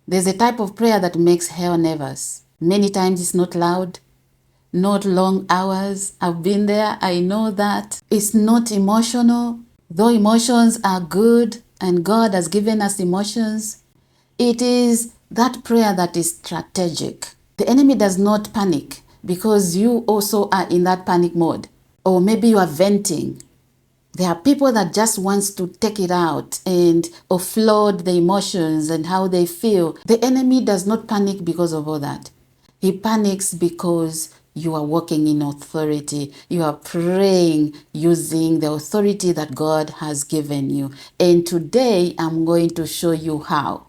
There's a type of prayer that makes hell nervous. Many times it's not loud, not long hours. I've been there. I know that. It's not emotional. Though emotions are good and God has given us emotions, it is that prayer that is strategic. The enemy does not panic because you also are in that panic mode. Or maybe you are venting. There are people that just wants to take it out and offload the emotions and how they feel. The enemy does not panic because of all that. He panics because you are walking in authority. You are praying using the authority that God has given you. And today I'm going to show you how.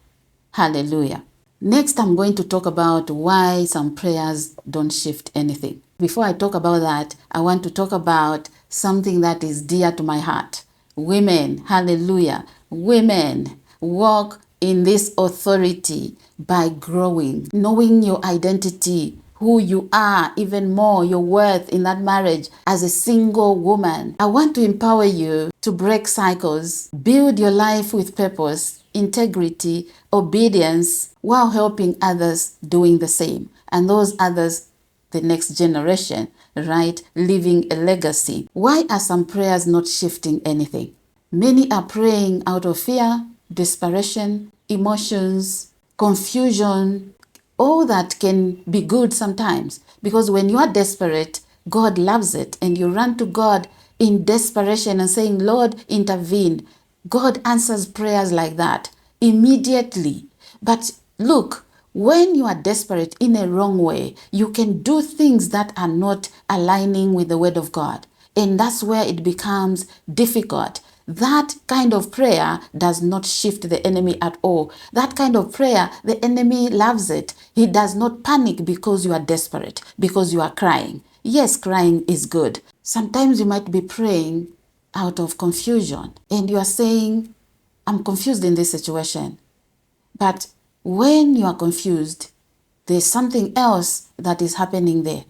Hallelujah. Next, I'm going to talk about why some prayers don't shift anything. Before I talk about that, I want to talk about something that is dear to my heart. Women, hallelujah. Women, walk in this authority by growing, knowing your identity, who you are, even more, your worth in that marriage as a single woman. I want to empower you to break cycles, build your life with purpose, integrity, obedience, while helping others doing the same. And those others, the next generation, right? Leaving a legacy. Why are some prayers not shifting anything? Many are praying out of fear, desperation, emotions, confusion. All that can be good sometimes, because when you are desperate, God loves it, and you run to God in desperation and saying, Lord, intervene. God answers prayers like that immediately. But look, when you are desperate in a wrong way, you can do things that are not aligning with the word of God. And that's where it becomes difficult. That kind of prayer does not shift the enemy at all. That kind of prayer, the enemy loves it. He does not panic because you are desperate, because you are crying. Yes, crying is good. Sometimes you might be praying out of confusion and you are saying, I'm confused in this situation. But when you are confused, there's something else that is happening there.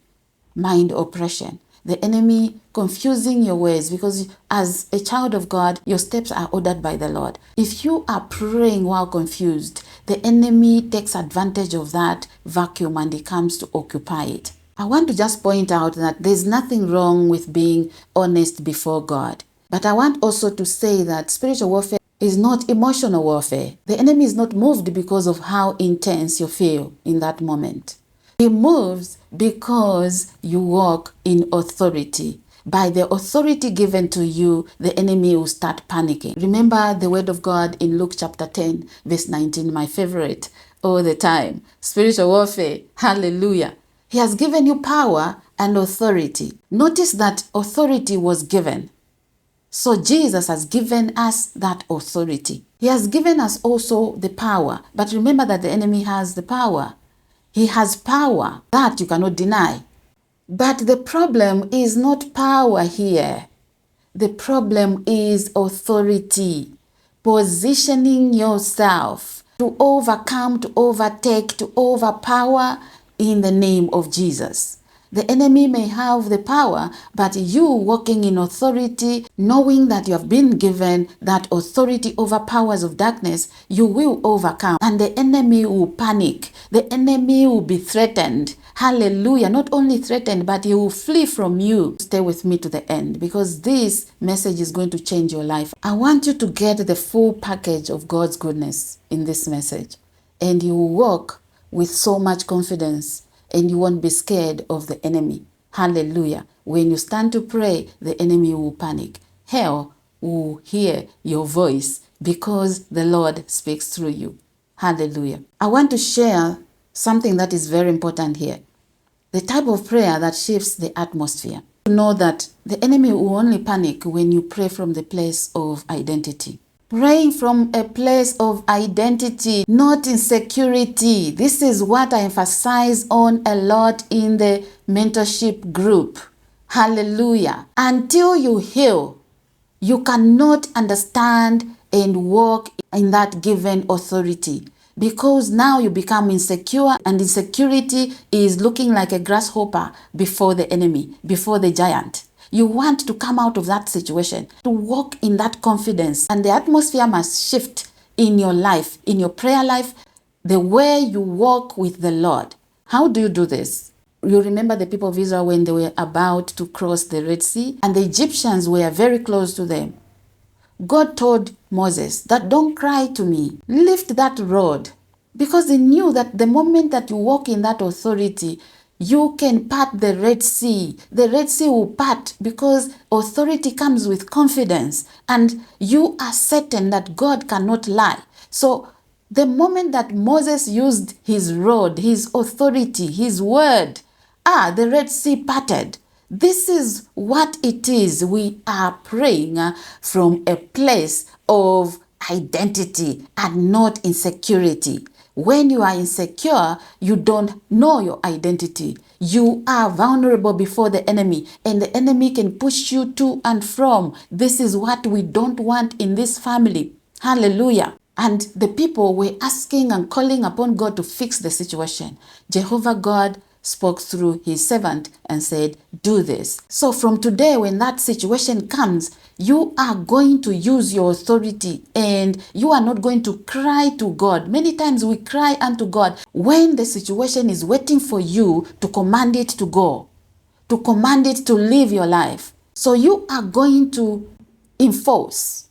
Mind oppression. The enemy confusing your ways, because as a child of God, your steps are ordered by the Lord. If you are praying while confused, the enemy takes advantage of that vacuum and he comes to occupy it. I want to just point out that there's nothing wrong with being honest before God. But I want also to say that spiritual warfare is not emotional warfare. The enemy is not moved because of how intense you feel in that moment. He moves because you walk in authority. By the authority given to you, the enemy will start panicking. Remember the word of God in Luke chapter 10, verse 19, my favorite all the time. Spiritual warfare, hallelujah. He has given you power and authority. Notice that authority was given. So Jesus has given us that authority. He has given us also the power. But remember that the enemy has the power. He has power that you cannot deny. But the problem is not power here. The problem is authority. Positioning yourself to overcome, to overtake, to overpower in the name of Jesus. The enemy may have the power, but you walking in authority, knowing that you have been given that authority over powers of darkness, you will overcome. And the enemy will panic. The enemy will be threatened. Hallelujah. Not only threatened, but he will flee from you. Stay with me to the end, because this message is going to change your life. I want you to get the full package of God's goodness in this message, and you will walk with so much confidence, and you won't be scared of the enemy. Hallelujah. When you stand to pray, the enemy will panic. Hell will hear your voice because the Lord speaks through you. Hallelujah. I want to share something that is very important here. The type of prayer that shifts the atmosphere. You know that the enemy will only panic when you pray from the place of identity. Praying from a place of identity, not insecurity. This is what I emphasize on a lot in the mentorship group. Hallelujah. Until you heal, you cannot understand and walk in that given authority, because now you become insecure, and insecurity is looking like a grasshopper before the enemy, before the giant. You want to come out of that situation, to walk in that confidence, and the atmosphere must shift in your life, in your prayer life. the way you walk with the Lord. How do you do this? You remember the people of Israel when they were about to cross the Red Sea and the Egyptians were very close to them. God told Moses that don't cry to me, lift that rod, because he knew that the moment that you walk in that authority, you can part the Red Sea. The Red Sea will part because authority comes with confidence and you are certain that God cannot lie. So the moment that Moses used his rod, his authority, his word, the Red Sea parted. This is what it is. We are praying from a place of identity and not insecurity. When you are insecure, you don't know your identity. You are vulnerable before the enemy, and the enemy can push you to and from. This is what we don't want in this family. Hallelujah. And the people were asking and calling upon God to fix the situation. Jehovah God spoke through his servant and said, do this. So from today, when that situation comes, you are going to use your authority and you are not going to cry to God. Many times we cry unto God when the situation is waiting for you to command it to go, to command it to live your life. So you are going to enforce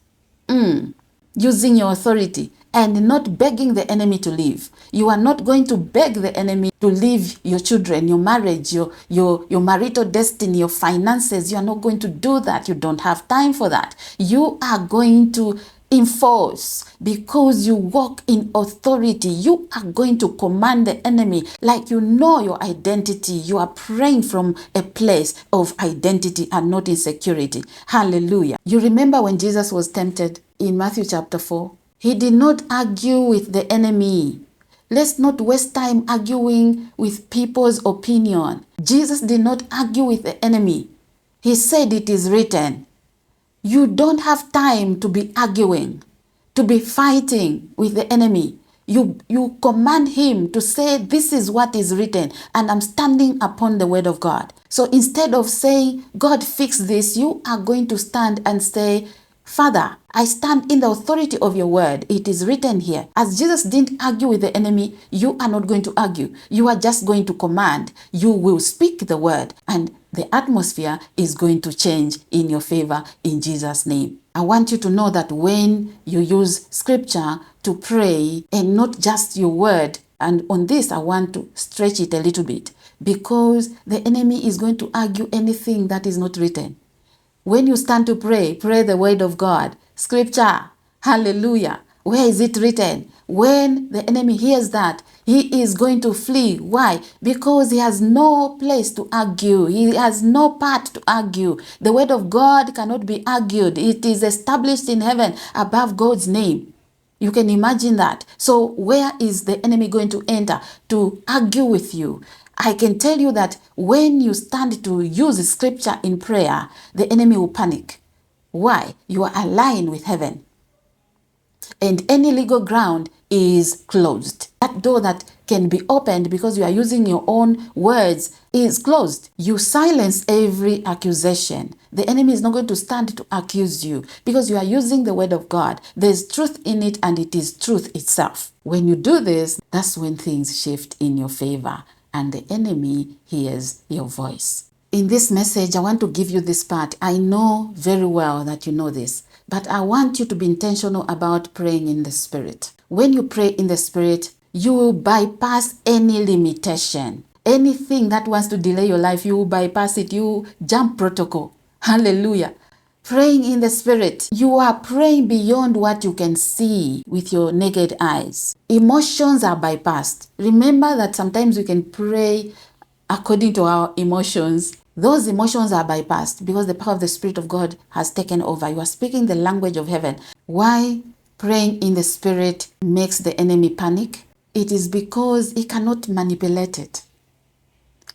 using your authority and not begging the enemy to leave. You are not going to beg the enemy to leave your children, your marriage, your marital destiny, your finances. You are not going to do that. You don't have time for that. You are going to enforce because you walk in authority. You are going to command the enemy like you know your identity. You are praying from a place of identity and not insecurity. Hallelujah. You remember when Jesus was tempted in Matthew chapter 4? He did not argue with the enemy. Let's not waste time arguing with people's opinion. Jesus did not argue with the enemy. He said it is written. You don't have time to be arguing, to be fighting with the enemy. You command him to say, this is what is written, and I'm standing upon the word of God. So instead of saying, God, fix this, you are going to stand and say, Father, I stand in the authority of your word. It is written here. As Jesus didn't argue with the enemy, you are not going to argue. You are just going to command. You will speak the word, and the atmosphere is going to change in your favor in Jesus' name. I want you to know that when you use scripture to pray and not just your word, and on this I want to stretch it a little bit, because the enemy is going to argue anything that is not written. When you stand to pray, pray the word of God. Scripture. Hallelujah. Where is it written? When the enemy hears that, he is going to flee. Why? Because he has no place to argue. He has no part to argue. The word of God cannot be argued. It is established in heaven above God's name. You can imagine that. So where is the enemy going to enter to argue with you? I can tell you that when you stand to use scripture in prayer, the enemy will panic. Why? You are aligned with heaven. And any legal ground is closed. That door that can be opened because you are using your own words is closed. You silence every accusation. The enemy is not going to stand to accuse you because you are using the word of God. There's truth in it and it is truth itself. When you do this, that's when things shift in your favor and the enemy hears your voice. In this message, I want to give you this part. I know very well that you know this, but I want you to be intentional about praying in the Spirit. When you pray in the Spirit, you will bypass any limitation. Anything that wants to delay your life, you will bypass it. You jump protocol. Hallelujah. Praying in the Spirit, you are praying beyond what you can see with your naked eyes. Emotions are bypassed. Remember that sometimes we can pray according to our emotions. Those emotions are bypassed because the power of the Spirit of God has taken over. You are speaking the language of heaven. Why praying in the Spirit makes the enemy panic? It is because he cannot manipulate it.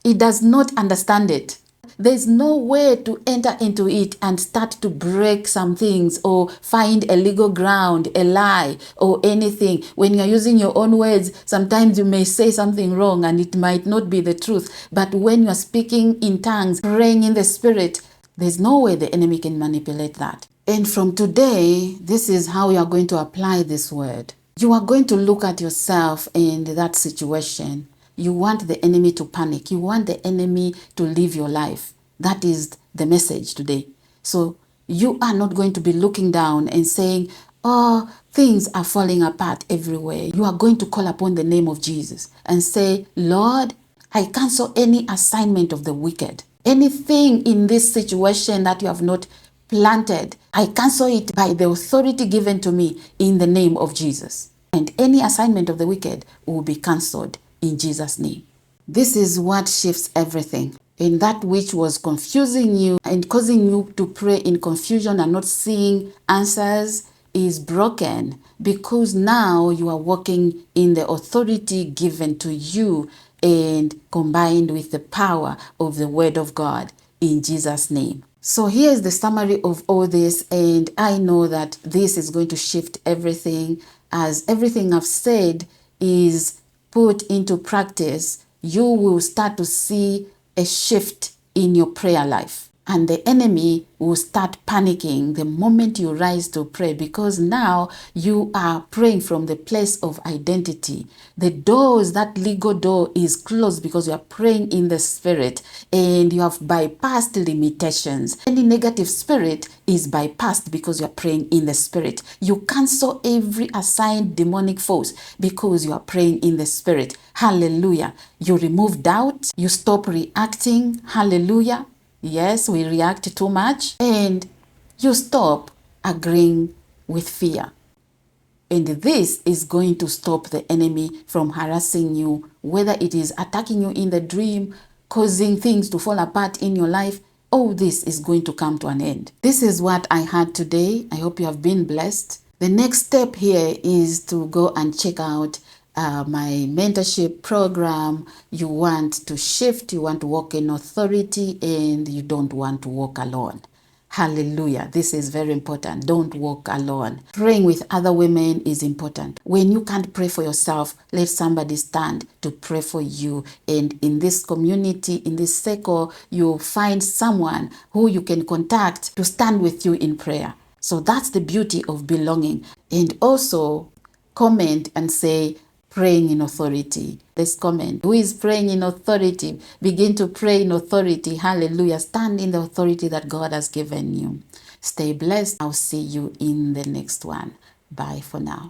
He does not understand it. There's no way to enter into it and start to break some things or find a legal ground, a lie or anything. When you're using your own words, sometimes you may say something wrong and it might not be the truth. But when you're speaking in tongues, praying in the Spirit, there's no way the enemy can manipulate that. And from today, this is how you are going to apply this word. You are going to look at yourself in that situation. You want the enemy to panic. You want the enemy to live your life. That is the message today. So you are not going to be looking down and saying, oh, things are falling apart everywhere. You are going to call upon the name of Jesus and say, Lord, I cancel any assignment of the wicked. Anything in this situation that you have not planted, I cancel it by the authority given to me in the name of Jesus. And any assignment of the wicked will be cancelled in Jesus' name. This is what shifts everything. In that which was confusing you and causing you to pray in confusion and not seeing answers is broken, because now you are walking in the authority given to you and combined with the power of the word of God in Jesus' name. So here's the summary of all this, and I know that this is going to shift everything. As everything I've said is put into practice, you will start to see a shift in your prayer life. And the enemy will start panicking the moment you rise to pray, because now you are praying from the place of identity. The doors, that legal door is closed because you are praying in the spirit and you have bypassed limitations. Any negative spirit is bypassed because you are praying in the spirit. You cancel every assigned demonic force because you are praying in the spirit. Hallelujah. You remove doubt. You stop reacting. Hallelujah. Yes, we react too much, and you stop agreeing with fear. And this is going to stop the enemy from harassing you, whether it is attacking you in the dream, causing things to fall apart in your life. All this is going to come to an end. This is what I had today. I hope you have been blessed. The next step here is to go and check out my mentorship program. You want to shift, you want to walk in authority, and you don't want to walk alone. Hallelujah. This is very important. Don't walk alone. Praying with other women is important. When you can't pray for yourself, let somebody stand to pray for you. And in this community, in this circle, you'll find someone who you can contact to stand with you in prayer. So that's the beauty of belonging. And also comment and say, praying in authority. Let's comment. Who is praying in authority? Begin to pray in authority. Hallelujah. Stand in the authority that God has given you. Stay blessed. I'll see you in the next one. Bye for now.